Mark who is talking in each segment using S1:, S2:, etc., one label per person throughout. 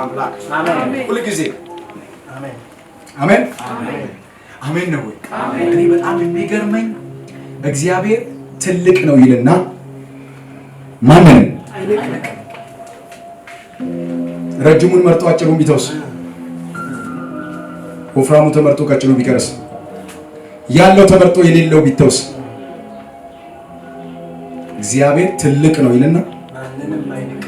S1: አምላክ
S2: አሜን።
S1: ሁሉ ጊዜ
S2: አሜን
S1: አሜን
S2: አሜን
S1: አሜን ነው።
S2: አሜን።
S1: እኔ በጣም የሚገርመኝ እግዚአብሔር ትልቅ ነው ይልና ማንን
S2: አይልቅ
S1: ረጅሙን መርጦ አጭሩን ቢተውስ፣ ወፍራሙ ተመርጦ ቀጭኑ ቢቀርስ፣ ያለው ተመርጦ የሌለው ቢተውስ፣ እግዚአብሔር ትልቅ ነው ይልና
S2: ማንንም አይልቅ።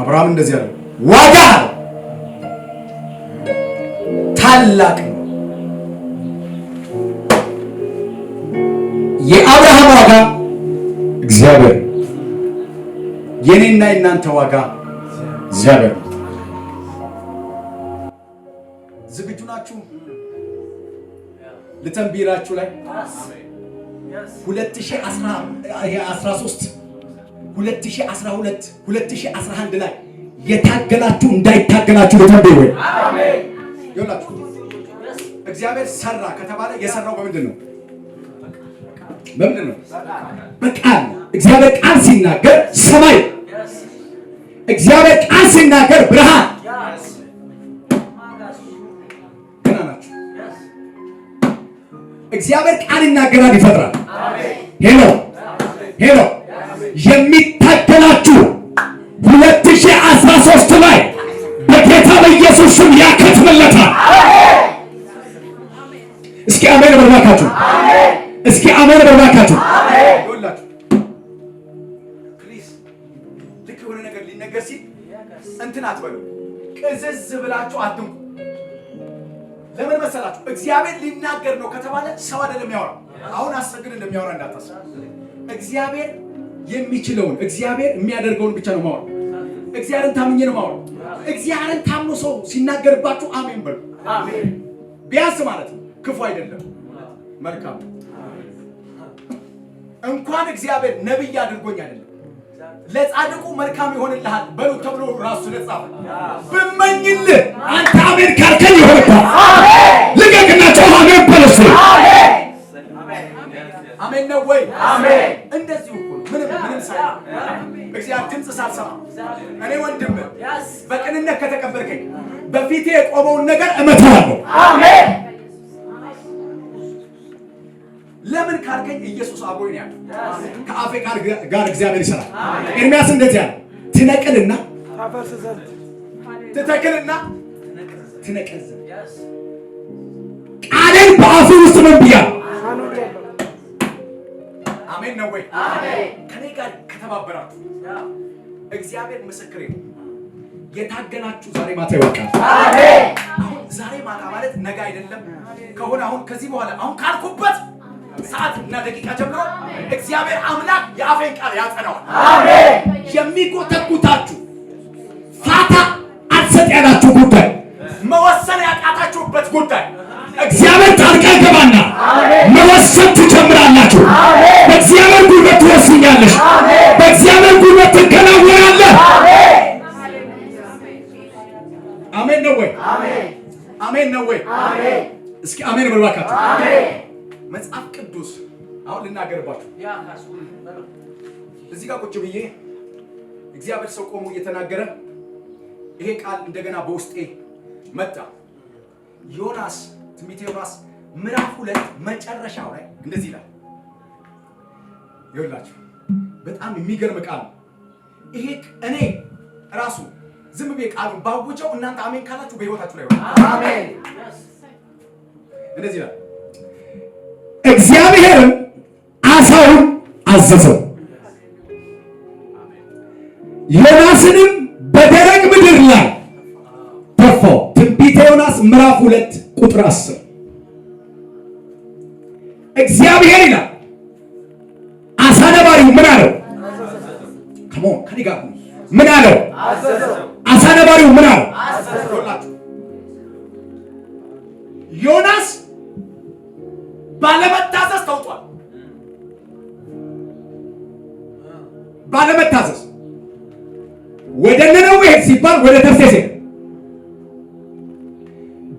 S1: አብርሃም እንደዚህ አለ፣ ዋጋ ታላቅ ነው። የአብርሃም ዋጋ እግዚአብሔር፣ የኔና የናንተ ዋጋ እግዚአብሔር። ዝግጁ ናችሁ? ልተንቢራችሁ ላይ 2013 2012 2011 ላይ የታገላችሁ እንዳይታገላችሁ ልተንቢር ወይ
S2: አሜን።
S1: ይላችሁ። እግዚአብሔር ሰራ ከተባለ የሰራው በምንድን ነው? በምንድን ነው? በቃል። እግዚአብሔር ቃል ሲናገር ሰማይ፣ እግዚአብሔር ቃል ሲናገር ብርሃን። ገና ናችሁ። እግዚአብሔር ቃል ይናገራል፣ ይፈጥራል። ሄሎ ሄሎ። የሚታገላችሁ 2013 ላይ በጌታ በኢየሱስ ስም ያከትምለታል። እስኪ አሜን በርባካችሁ። እስኪ አሜን በርባካችሁ። ይኸውላችሁ ፕሊዝ ልክ የሆነ ነገር ሊነገር ሲል እንትን አትበሉ፣ ቅዝዝ ብላችሁ አትንቁ። ለምን መሰላችሁ? እግዚአብሔር ሊናገር ነው ከተባለ ሰው አይደለም የሚያወራው። አሁን አሰግድ እንደሚያወራ እንዳታስብ። እግዚአብሔር የሚችለውን እግዚአብሔር የሚያደርገውን ብቻ ነው ማወራው። እግዚአብሔርን ታምኜ ነው ማወራው። እግዚአብሔርን ታምኖ ሰው ሲናገርባችሁ አሜን በሉ። አሜን ቢያንስ ማለት ነው። ክፉ አይደለም፣ መልካም። እንኳን እግዚአብሔር ነብይ አድርጎኝ አይደለም ለጻድቁ መልካም ይሆንልሃል በሉ ተብሎ ራሱ ለጻፈ ብመኝልህ አንተ አሜን ካልከኝ ይሆንልሃል። አሜን ልቀቅና ጮህ አሜን በለስ። አሜን አሜን ነው ወይ? አሜን። እንደዚሁ እኮ ምንም ሳይሆን እግዚአብሔር ድምፅ ሳልሰማ እኔ ወንድም በቅንነት ከተቀበልከኝ በፊቴ የቆመውን ነገር እመታዋለሁ። አሜን ለምን ካልከኝ ኢየሱስ አብሮኝ ያለው ከአፌ ጋር እግዚአብሔር ይሰራል። ኤርምያስ እንደዚህ ያለ ትነቅልና ታፈርስ ዘንድ ትተክልና ትነቅል ዘንድ ቃሌን በአፌ ውስጥ ምን ብያለሁ? አሜን ነው ወይ? አሜን። ከኔ ጋር ከተባበራችሁ እግዚአብሔር ምስክሬ ነው። የታገላችሁ ዛሬ ማታ ይወቃል። አሜን። አሁን ዛሬ ማታ ማለት ነገ አይደለም ከሆነ አሁን ከዚህ በኋላ አሁን ካልኩበት ሰዓት እና ደቂቃ ጀምሮ እግዚአብሔር አምላክ የአፌን ቃል ያጸናዋል። አሜን። የሚጎተጉታችሁ ፋታ አልሰጥ ያላችሁ ጉዳይ፣ መወሰን ያቃታችሁበት ጉዳይ እግዚአብሔር ጣልቃ ይገባና መወሰን ትጀምራላችሁ። በእግዚአብሔር ጉልበት ትወስኛለሽ። በእግዚአብሔር ጉልበት ትከናወናለህ። አሜን ነው ወይ? አሜን ነው ወይ? እስኪ አሜን በሉ እባካችሁ። መጽሐፍ ቅዱስ አሁን ልናገርባችሁ። እዚህ ጋር ቁጭ ብዬ እግዚአብሔር ሰው ቆሞ እየተናገረ ይሄ ቃል እንደገና በውስጤ መጣ። ዮናስ ትንቢተ ዮናስ ምዕራፍ 2 መጨረሻው ላይ እንደዚህ ይላል። ይኸውላችሁ በጣም የሚገርም ቃል ነው ይሄ። እኔ ራሱ ዝም ብዬ ቃሉን ባውጀው እናንተ አሜን ካላችሁ በህይወታችሁ ላይ ይሆናል። አሜን። እንደዚህ ይላል። እግዚአብሔርም አሳውን አዘዘው፣ ዮናስንም በደረቅ ምድር ላይ ተፋው። ትንቢተ ዮናስ ምዕራፍ 2 ቁጥር 10 እግዚአብሔር ይላል አሳ ነባሪው ምን አለው? ከሞን ከኔ ጋር ምን አለው? አሳ ነባሪው ምን አለው? ዮናስ ባለመታዘዝ ተውጧል። ባለመታዘዝ ወደ ነነዌ ሄድ ሲባል ወደ ተርሴስ ሄደ።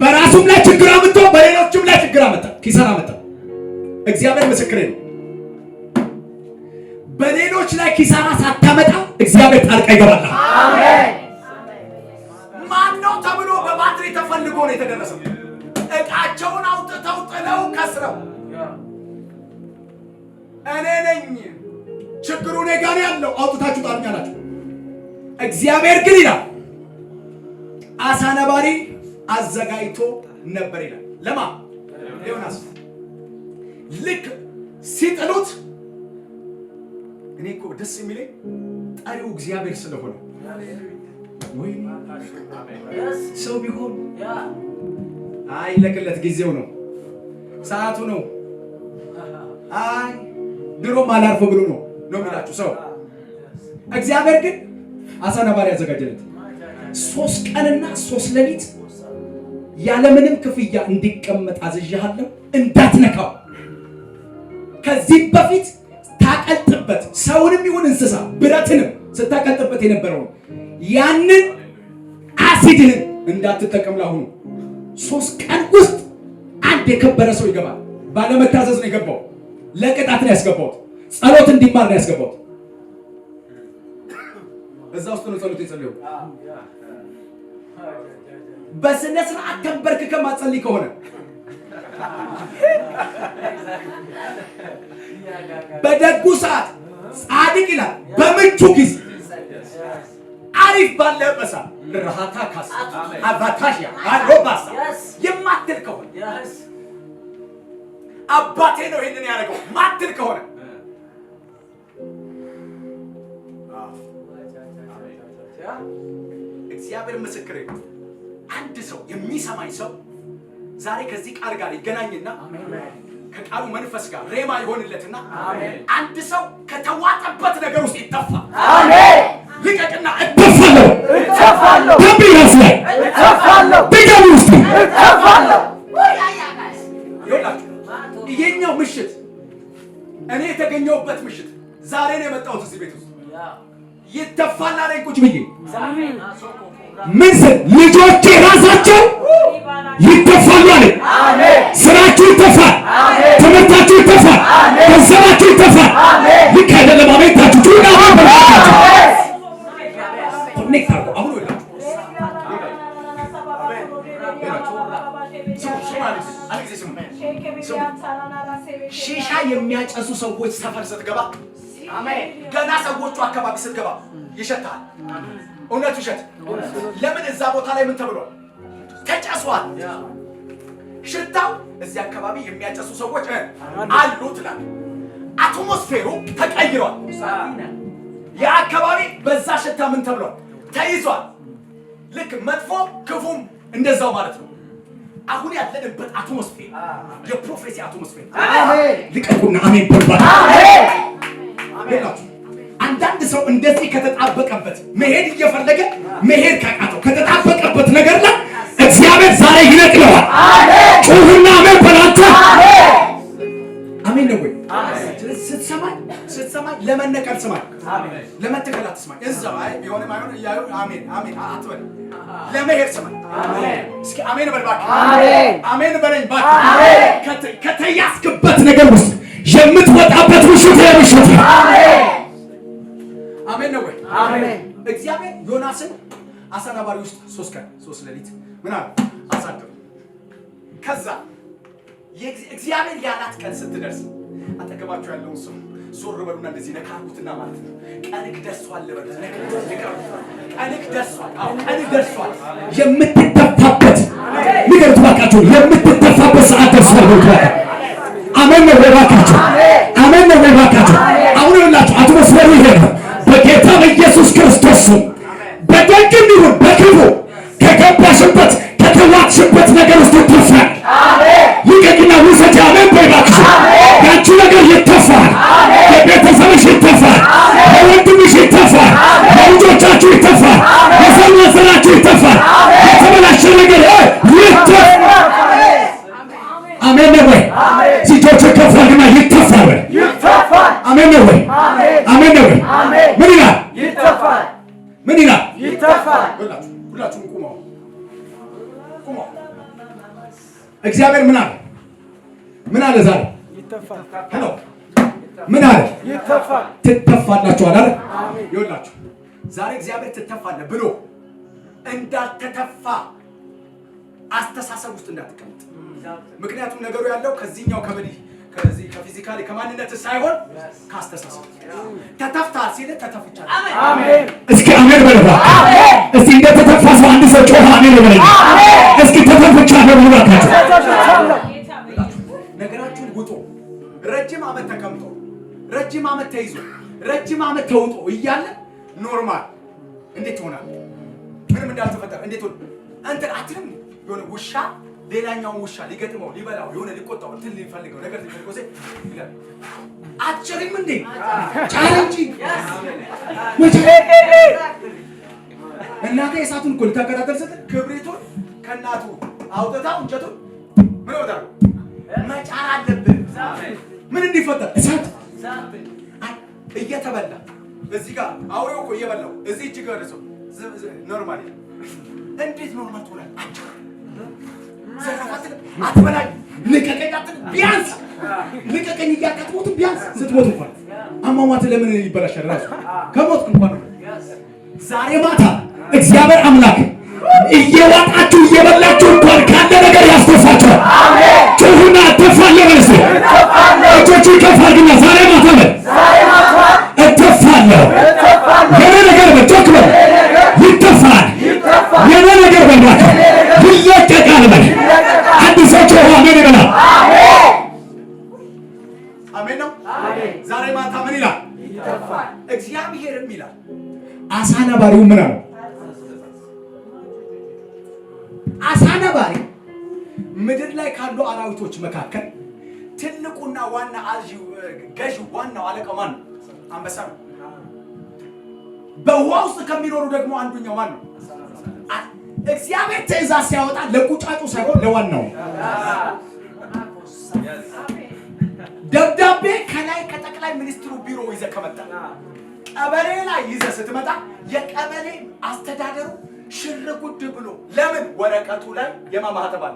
S1: በራሱም ላይ ችግር አመጣ፣ በሌሎችም ላይ ችግር አመጣ፣ ኪሳራ አመጣ። እግዚአብሔር ምስክሬ ነው። በሰዎች ላይ ኪሳራ ሳታመጣ እግዚአብሔር ጣልቃ ይገባል።
S3: አሜን።
S1: ማን ነው ተብሎ በባትሪ ተፈልጎ ነው የተደረሰው። እቃቸውን አውጥተው ጥለው ከስረው እኔ ነኝ ችግሩ እኔ ጋር ያለው አውጥታችሁ ጣሉኝ አላችሁ። እግዚአብሔር ግን ይላል አሳ ነባሪ አዘጋጅቶ ነበር ይላል። ለማ ዮናስ ልክ ሲጥሉት እኔ እኮ ደስ የሚለኝ ጠሪው እግዚአብሔር ስለሆነ ወይ ሰው ቢሆን አይ ለቅለት ጊዜው ነው ሰዓቱ ነው አይ ድሮም አላርፎ ብሎ ነው የሚላችሁ ሰው። እግዚአብሔር ግን አሳ ነባሪ ያዘጋጀለት 3 ቀንና 3 ሌሊት ያለምንም ክፍያ እንዲቀመጥ አዝዣለሁ፣ እንዳትነካው። ከዚህ በፊት ታቀልጥበት ሰውንም ይሁን እንስሳ ብረትንም ስታቀልጥበት የነበረውን ያንን አሲድህን እንዳትጠቀም። ላሁኑ 3 ቀን ውስጥ አንድ የከበረ ሰው ይገባል። ባለመታዘዝ ነው የገባው። ለቅጣት ነው ያስገባው። ጸሎት እንዲማር ነው ያስገባው። እዛ ውስጥ ነው ጸሎት የጸለየው። በስነ ስርዓት ተንበርክከ ማጸልይ ከሆነ በደጉ ሰዓት ጻድቅ ይላል በምቹ ጊዜ አሪፍ ባለበሳ ረሃታ ካስ አባታሽያ አሮባሳ የማትል ከሆነ አባቴ ነው ይሄንን ያደረገው ማትል ከሆነ እግዚአብሔር ምስክሬ ነው። አንድ ሰው የሚሰማኝ ሰው ዛሬ ከዚህ ቃል ጋር ይገናኝና ከቃሉ መንፈስ ጋር ሬማ ይሆንለትና አንድ ሰው ከተዋጠበት ነገር ውስጥ ይተፋ። አሜን። ልቀቅና እተፋለሁ እተፋለሁ ደብያስ ላይ እተፋለሁ በደም ውስጥ እተፋለሁ። ይኸውላችሁ ይሄኛው ምሽት እኔ የተገኘሁበት ምሽት ዛሬ ነው የመጣሁት እዚህ ቤት ውስጥ ይተፋል አለኝ ቁጭ ብዬ ምን ስል ልጆቼ ራሳቸው ይተፋሉ አለኝ። ስራችሁ ይተፋል፣ ትምህርታችሁ ይተፋል፣ ገንዘባችሁ ይተፋል። ልክ አይደለም? አቤታችሁ ጩና ሺሻ የሚያጨሱ ሰዎች ሰፈር ስትገባ ገና ሰዎቹ አካባቢ ስትገባ ይሸታል። እውነት ውሸት? ለምን እዛ ቦታ ላይ ምን ተብሏል? ተጨሷል። ሽታው እዚህ አካባቢ የሚያጨሱ ሰዎች አሉ ትላል። አትሞስፌሩ ተቀይሯል። ያ አካባቢ በዛ ሽታ ምን ተብሏል? ተይዟል። ልክ መጥፎ ክፉም እንደዛው ማለት ነው። አሁን ያለንበት አትሞስፌር የፕሮፌሲ አትሞስፌር ልቀቁና አሜን በርባታ። አንዳንድ ሰው እንደዚህ ከተጣበቀበት መሄድ እየፈለገ መሄድ ካቃተው ከተጣበቀበት ነገር ላይ እግዚአብሔር ዛሬ ይነቅለዋል። ጩሁና አሜን በላችሁ። አሜን ነው ወይ? ስትሰማኝ ለመነቀል ስማኝ፣ ለመተከል አትስማኝ። እዛው አይ ቢሆንም አይሆን እያዩ አሜን አሜን አትበል። ለመሄድ ስማኝ። እስኪ አሜን በል እባክህ። አሜን በለኝ እባክህ። ከተያዝክበት ነገር ውስጥ የምትወጣበት ምሽት ምሽት አሜን ነው ወይ? አሜን። እግዚአብሔር ዮናስን አሳ ነባሪ ውስጥ 3 ቀን 3 ሌሊት ምን አለ አሳደረ። ከዛ እግዚአብሔር ያላት ቀን ስትደርስ አጠገባችሁ ያለውን ሰው ዞር በሉና እንደዚህ ነካኩትና ማለት ነው ቀንክ ደርሷል በሉት። ቀንክ ደርሷል። አዎ ቀንክ ደርሷል። የምትተፋበት ንገሩት እባካችሁ። የምትተፋበት ሰዓት ደርሷል በሉት። አሜን ነው እባካችሁ። አሜን ነው እባካችሁ። አሁን ይኸውላችሁ አትሞስፌሩ ይሄ ነው። በጌታ በኢየሱስ ክርስቶስ ስም በደግም ይሁን በክፉ ከገባሽበት ከተዋጥሽበት ነገር ውስጥ ይተፋል። ይቀቅና ውሰት። አሜን በይባክሽ። ያንቺ ነገር ይተፋል። የቤተሰብሽ ይተፋል። የወንድምሽ ይተፋል። የልጆቻችሁ ይተፋል። የሰው ዘራችሁ ይተፋል። የተበላሸ ነገር ይተፋል። አሜን ነው ወይ? ሲጆች ከፋልና ይተፋል። አሜን ነው ወይ? አሜን ነው ወይ? ምን ይላል? ይተፋል። ምን ይላል? ይተፋል። ሁላችሁም ቁመው ቁመው። እግዚአብሔር ምን አለ? ምን አለ ዛሬ? ይተፋል። ሄሎ ምን አለ? ትተፋላችሁ አለ። ይኸውላችሁ ዛሬ እግዚአብሔር ትተፋለህ ብሎ እንዳልተተፋ አስተሳሰብ ውስጥ እንዳትቀመጥ። ምክንያቱም ነገሩ ያለው ከዚህኛው ከዚህ ከፊዚካሊ ከማንነት ሳይሆን ካስተሳሰብ። ተተፍታል ሲል ተተፍቻለሁ። አሜን። እስኪ አሜን በለባ። እስኪ እንደተተፋ ሰው አንድ ሰው ጮኸ አሜን በለኝ። እስኪ ተተፍቻለሁ ብላችሁ ነገራችሁን ውጡ። ረጅም ዓመት ተቀምጦ ረጅም ዓመት ተይዞ ረጅም ዓመት ተውጦ እያለ ኖርማል እንዴት ይሆናል? ምንም እንዳልተፈጠረ እንዴት ሆነ? አንተ አትልም የሆነ ውሻ ሌላኛውን ውሻ ሊገጥመው ሊበላው የሆነ ሊቆጣው እንትን ሊፈልገው ነገር ሊፈልገው ይላል። አትችልም እንዴ? ቻሌንጅ እናቴ እሳቱን እኮ ልታቀጣጠል ስትል ክብሪቱን ከእናቱ አውጥታው እንጨቱን ምን ወጣ መጫር አለብን። ምን እንዲፈጠር እሳት እየተበላ እዚህ ጋር አውሬው እኮ እየበላው እዚህ እጅ ጋር ደርሶ ኖርማል እንዴት ኖርማል ትሆናል? አትበላኝ ልቀቀኝ አትል ቢያንስ ልቀቀኝ እያቃጥሞት ቢያንስ ስትሞት እንኳን አሟሟት ለምን ይበላሻል? ራሱ ከሞት እንኳን ዛሬ ማታ እግዚአብሔር አምላክ እየዋጣችሁ እየበላችሁ እንኳን ካለ ነገር ያስተፋችኋል። አሜን። ጩሁና እተፋለሁ በል እስኪ እጆቹን ከፍ አድርግና ዛሬ ማታ በል እተፋለሁ። የኔ ነገር በጮክ በል ይተፋል። የኔ ነገር በል ይለቀቃል በል። አንድ ሰው ጮኸ አሜን ይበላል። አሜን ነው። ዛሬ ማታ ምን ይላል? ይተፋል። እግዚአብሔርም ይላል አሳ ነባሪው ምን አለው? አሳ ነባሪ ምድር ላይ ካሉ አራዊቶች መካከል ትልቁና ዋና ገዢው ዋናው አለቃው ማን ነው? አንበሳ ነው። በውሃ ውስጥ ከሚኖሩ ደግሞ አንዱኛው ማን ነው? እግዚአብሔር ትእዛዝ ሲያወጣ ለቁጫጩ ሳይሆን ለዋናው ደብዳቤ ከላይ ከጠቅላይ ሚኒስትሩ ቢሮ ይዘህ ከመጣ ቀበሌ ላይ ይዘህ ስትመጣ የቀበሌ አስተዳደሩ ሽር ጉድ ብሎ ለምን ወረቀቱ ላይ የማማህተብ አለ?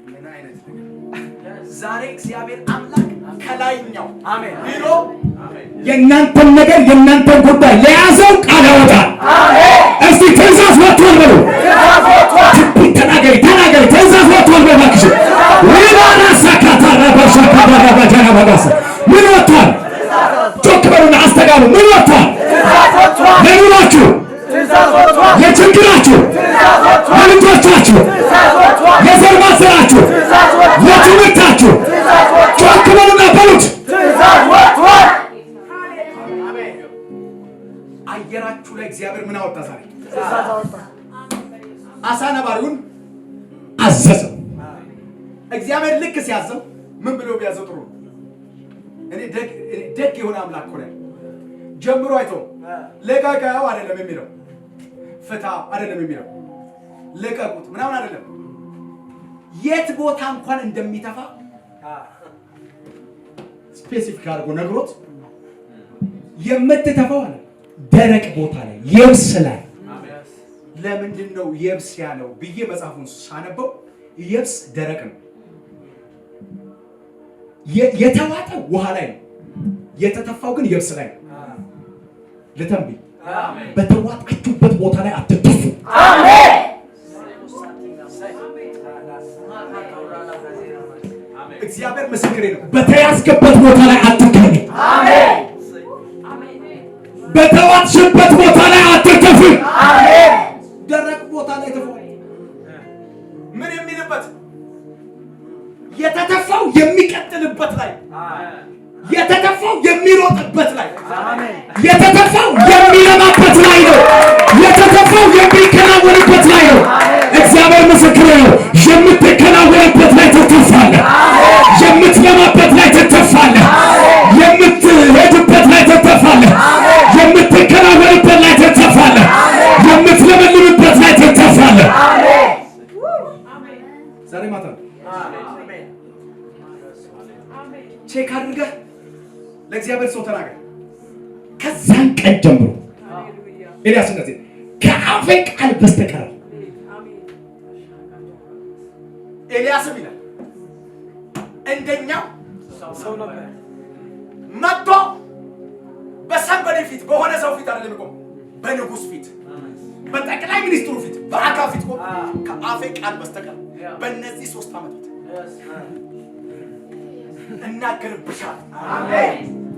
S1: ምን አይነት ዛሬ እግዚአብሔር አምላክ ከላይኛው አሜን ቢሮ የእናንተን ነገር የእናንተን ጉዳይ ለያዘው ቃል ያወጣል። አሜን። እስቲ ትእዛዝ ወጥቷል በሉ። ትእዛዝ ወጥቷል። ተናገሪ ትእዛዝ ወጥቷል በባክሽ ወይባና ሳካታ ረባሻካ ረባጃና ባጋስ ምን ወጥቷል? ጮክ በሉና አስተጋቡ። ምን ወጥቷል? ለኑሯችሁ፣ ለችግራችሁ፣ ለልጆቻችሁ፣ ለዘር ማንዘራችሁ፣ ለትምህርታችሁ ጮክ በሉና በሉት። አየራችሁ ላይ እግዚአብሔር ምን አወጣ? ዛሬ አሳ ነባሪውን አዘዘው። እግዚአብሔር ልክ ሲያዘው ምን ብሎ ቢያዘው ጥሩ? እኔ ደግ የሆነ አምላክ ሆነ ጀምሮ አይቶ ለጋጋው አይደለም የሚለው ፍታ አይደለም የሚለው ለቀቁት ምናምን አይደለም። የት ቦታ እንኳን እንደሚተፋ ስፔሲፊክ አድርጎ ነግሮት የምትተፋው አለ ደረቅ ቦታ ላይ የብስ ላይ። ለምንድን ነው የብስ ያለው ብዬ መጽሐፉን ሳነበው የብስ ደረቅ ነው። የተዋጠው ውሃ ላይ ነው፣ የተተፋው ግን የብስ ላይ ነው። ልተንቢ በተዋጣችሁበት ቦታ ላይ አትተፉ። አሜን። እግዚአብሔር ምስክሬ ነው። በተያዝክበት ቦታ ላይ አትገኝ። አሜን። በተዋጥሽበት ቦታ ላይ አትተፉ። አሜን። ደረቅ ቦታ ላይ ተፉ። ምን የሚልበት የተተፋው የሚቀጥልበት ላይ የተተፋው የሚሮጥበት ላይ የተተፋው የሚለማበት ላይ ነው። የተተፋው የሚከናወንበት ላይ ነው። እግዚአብሔር ምስክር ነው። የምትከናወንበት ላይ ትተፋለህ። የምትለማበት ላይ ትተፋለህ። የምትሄድበት ላይ ትተፋለህ። የምትከናወንበት ላይ ትተፋለህ። የምትለመልምበት ላይ ትተፋለህ። ዛሬ ማታ ቼክ አድርገህ ለእግዚአብሔር ሰው ተናገር። ከዛን ቀን ጀምሮ ኤልያስ እንደዚህ ከአፌ ቃል በስተቀር ኤልያስም ይላል እንደኛው
S2: ሰው ነበር
S1: መጥቶ በሰንበዴ ፊት በሆነ ሰው ፊት አይደለም ቆም በንጉስ ፊት በጠቅላይ ሚኒስትሩ ፊት በአካል ፊት ቆም ከአፌ ቃል በስተቀር በእነዚህ 3 ዓመታት እናገርብሻል። አሜን።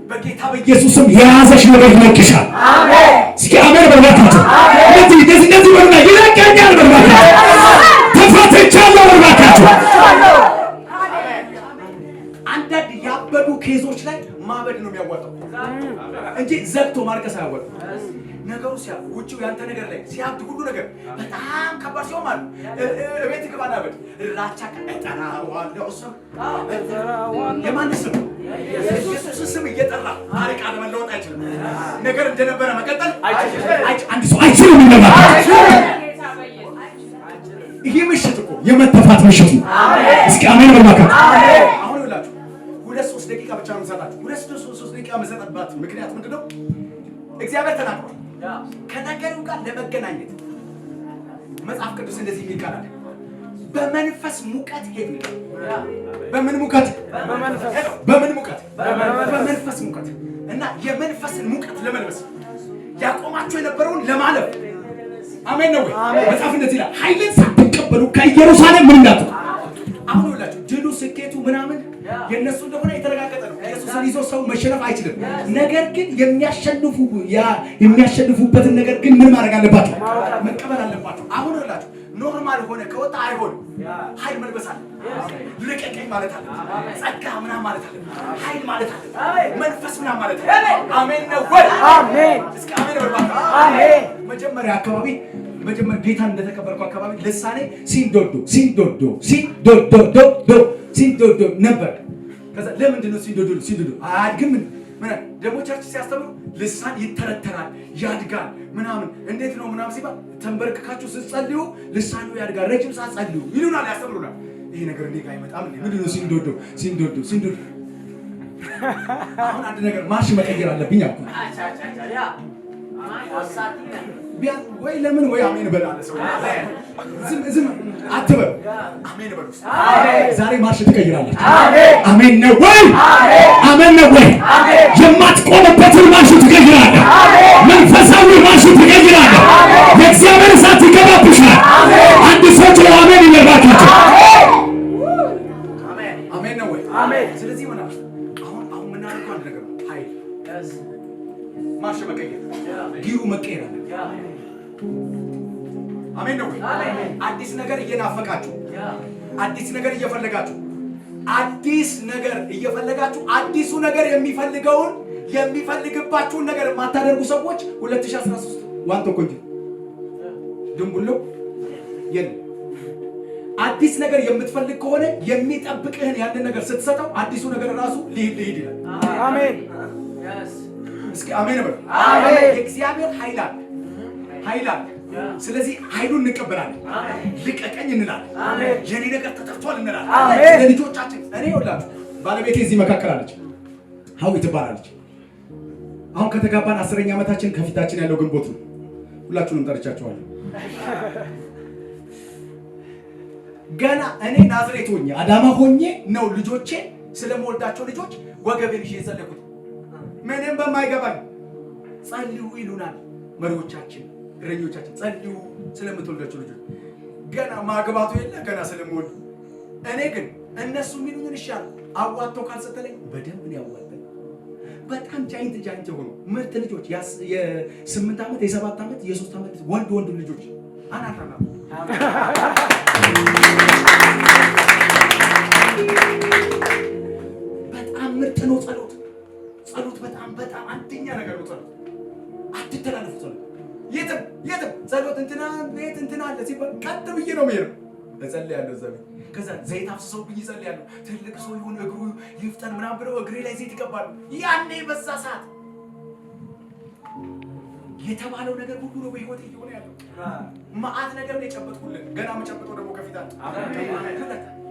S1: በጌታ በኢየሱስም የያዘሽ ነገር ይለቅሻል። አሜን። እስኪ አሜን በርባካችሁ። እንደዚህ በርባ ይለቀኛል በርባካችሁ። ተፈትቻለሁ በርባካችሁ። አንዳንድ ያበዱ ኬዞች ላይ ማበድ ነው የሚያዋጣው እንጂ ዘግቶ ማልቀስ አያዋጣም። ነገሩ ሲያብድ ውጪው ያንተ ነገር ላይ ሲያብድ ሁሉ ነገር በጣም ከባድ ሲሆን ማለት እቤት ግባና በል ራቻ ቀጠና ዋለው ሰው የማን ስም ኢየሱስ ስም እየጠራ ታሪክ አለመለወጥ አይችልም። ነገር እንደነበረ መቀጠል አይችልም። አንድ ሰው አይችልም ይነባ ይሄ ምሽት እኮ የመተፋት ምሽት ነው። እስኪ አሜን በማከት አሁን ይላችሁ 2-3 ደቂቃ ብቻ ነው የምሰጣችሁ። 2-3 ደቂቃ የምሰጣበት ምክንያት ምንድነው? እግዚአብሔር ተናግሯል። ከነገሩ ጋር ለመገናኘት መጽሐፍ ቅዱስ እንደዚህ የሚቃላል በመንፈስ ሙቀት ሄዱ። በምን ሙቀት? በመንፈስ ሙቀት እና የመንፈስን ሙቀት ለመልበስ ያቆማቸው የነበረውን ለማለፍ አሜን ነው። መጽሐፍ እንደዚህ ይላል ኃይልን ሳትቀበሉ ከኢየሩሳሌም ምን እንዳትወጡ። አሁን ሁላችሁ ድሉ ስኬቱ ምናምን የነሱ እንደሆነ የተረጋገጠ ነው። ኢየሱስን ይዞ ሰው መሸነፍ አይችልም። ነገር ግን የሚያሸንፉበትን ነገር ግን ምን ማድረግ አለባቸው? መቀበል አለባቸው። አሁን ሁላችሁ ኖርማል ሆነ ከወጣ አይሆንም። ኃይል መልበስ አለ። ልቀቀኝ ማለት አለ። ጸጋ ምናምን ማለት አለ። ኃይል ማለት አለ። መንፈስ ምናምን ማለት አለ። አሜን ነው ወይ? አሜን። እስኪ አሜን በርባታ። አሜን። መጀመሪያ አካባቢ ጌታን እንደተቀበልኩ አካባቢ ልሳኔ ሲንዶዶ ነበር። ከዛ ለምንድን ነው ሲንዶዶ አያድግም? ደግሞ ቸርች ሲያስተምሩ ልሳን ይተረተራል ያድጋል ምናምን እንዴት ነው ምናምን ሲባል ተንበርክካችሁ ስትጸልዩ ልሳኑ ያድጋል ረጅም ሰዓት ጸልዩ ይሉናል፣ ያስተምሩናል። ይሄ ነገር እኔ ጋር አይመጣም። ምንድን ነው ሲንዶዶ? አሁን አንድ ነገር ማርሽ መቀየር አለብኝ አልኩ። ወይ ለምን ወይ አሜን በል አለ ሰው። ዝም አትበል። አሜን በል። ዛሬ ማርሽ ትቀይራለች። አሜን ነው ወይ? አሜን ነው ወይ? የማትቆምበትን ማርሽ ትቀይራለህ። መንፈሳዊ ማርሽ ትቀይራለህ። የእግዚአብሔር እሳት ይገባብሻል። አንድ ሰው ጮኸ አሜን ይበርባችሁ። አሜን ነው ወይ? ስለዚህ ሆነ አሁን ምን አልኩ? አንድ ነገር ኃይል ማርሽ መቀየር ጊሩ መቀየር አለ። አሜን ነው ወይ? አዲስ ነገር እየናፈቃችሁ አዲስ ነገር እየፈለጋችሁ አዲሱ ነገር የሚፈልግባችሁን ነገር የማታደርጉ ሰዎች 2013 ዋንቶ ኮንጂ ድንቡሎ የለም። አዲስ ነገር የምትፈልግ ከሆነ የሚጠብቅህን ያንን ነገር ስትሰጠው አዲሱ ነገር ራሱ ሊሄድ ይላል። አሜን። እስኪ አሜን በል። አሜን። የእግዚአብሔር ኃይል አለ። ስለዚህ ኃይሉን እንቀበላለን። ልቀቀኝ እንላለን። የኔ ነገር ተጠርቷል እንላለን። ለልጆቻችን እኔ ይኸውላችሁ ባለቤቴ እዚህ መካከል አለች፣ ሀዊ ትባላለች። አሁን ከተጋባን 10ኛ ዓመታችን ከፊታችን ያለው ግንቦት ነው። ሁላችሁንም ጠርቻችኋለሁ። ገና እኔ ናዝሬት ሆኜ አዳማ ሆኜ ነው ልጆቼ ስለምወልዳቸው ልጆች ወገቤን ይዤ የጸለይኩት። ምንም በማይገባኝ ጸልዩ ይሉናል መሪዎቻችን፣ እረኞቻችን ጸልዩ ስለምትወልዳቸው ልጆች። ገና ማግባቱ የለ ገና ስለምወልድ እኔ ግን እነሱ የሚሉኝን ይሻል አዋጥቶ ካልሰጠለኝ በደንብ ነው ያዋጣኝ። በጣም ጃይንት ሆኖ ምርጥ ልጆች የ8 ዓመት የ7 ዓመት የ3 ዓመት ወንድ ልጆች አናታና በጣም ምርጥ ነው። ጸሎት በጣም አንደኛ ነገር ነው። ጸሎት አትተላለፉ። ጸሎት የትም ጸሎት እንትና አለ ሲባል ቀጥ ብዬ ነው የምሄደው። እጸልያለሁ ዘመን ከዛ ዘይት አፍስሰውብኝ እጸልያለሁ። ትልቅ ሰው ይሁን እግሩ ይፍጠን ምናምን ብለው እግሬ ላይ ዘይት ይቀባሉ። ያኔ በዛ ሰዓት የተባለው ነገር ሁሉ ነው በህይወት እየሆነ ያለው። ማአት ነገር ነው የጨበጥኩልን። ገና መጨበጠው ደግሞ ከፊት አለ።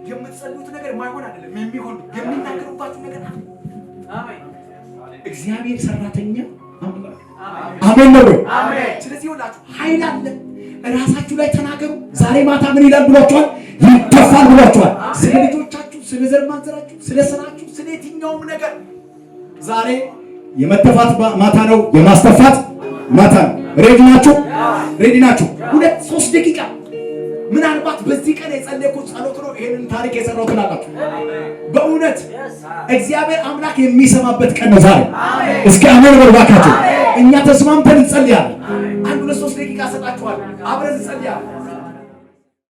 S1: የምትጸልዩት ነገር ማይሆን አይደለም የሚሆን የሚናገሩባችሁ ነገር አለ። እግዚአብሔር ሰራተኛ አምላክ አሜን ነው። ስለዚህ ሁላችሁ ኃይል አለ። ራሳችሁ ላይ ተናገሩ። ዛሬ ማታ ምን ይላል ብሏችኋል? ይደፋል ብሏችኋል። ስለ ልጆቻችሁ ስለ ዘር ማንዘራችሁ፣ ስለ ስራችሁ፣ ስለ የትኛውም ነገር ዛሬ የመተፋት ማታ ነው፣ የማስተፋት ማታ ነው። ሬዲ ናችሁ? ሬዲ ናችሁ? 2-3 ደቂቃ ምናልባት በዚህ ቀን የጸለይኩት ጸሎት ነው ይሄንን ታሪክ የሰራው ትላላችሁ። በእውነት እግዚአብሔር አምላክ የሚሰማበት ቀን ነው ዛሬ። እስኪ አሜን በርባካችሁ። እኛ ተስማምተን እንጸልያለን። 1-2-3 ደቂቃ ሰጣችኋል። አብረን እንጸልያለን።